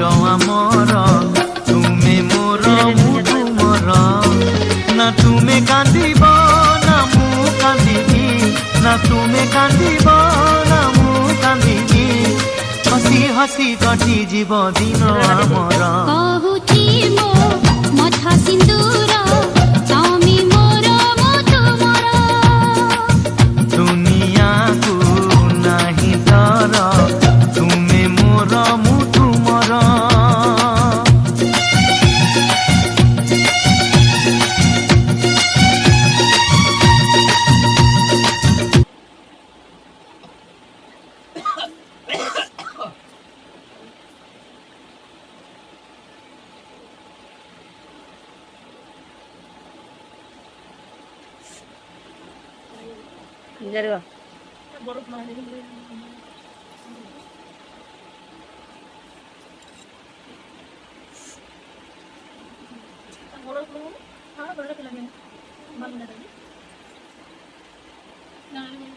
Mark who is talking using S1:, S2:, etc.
S1: ଆମର ତୁମେ ମୋର ମୁଁ ତୁମର ନା ତୁମେ କାନ୍ଦିବ ନା ମୁଁ କାନ୍ଦିବି ନା ତୁମେ କାନ୍ଦିବ ନା ମୁଁ କାନ୍ଦିବି ହସି ହସି କଟିଯିବ ଦିନ ଆମର
S2: କହୁଛି ମୋ ମଥା ସିନ୍ଦୁର ତମେ ମୋର ମୁଁ ତୁମର
S1: ଦୁନିଆକୁ ନାହିଁ ଡର ତୁମେ ମୋର ମୁଁ ତୁମର
S3: जरूर
S2: ଭଲ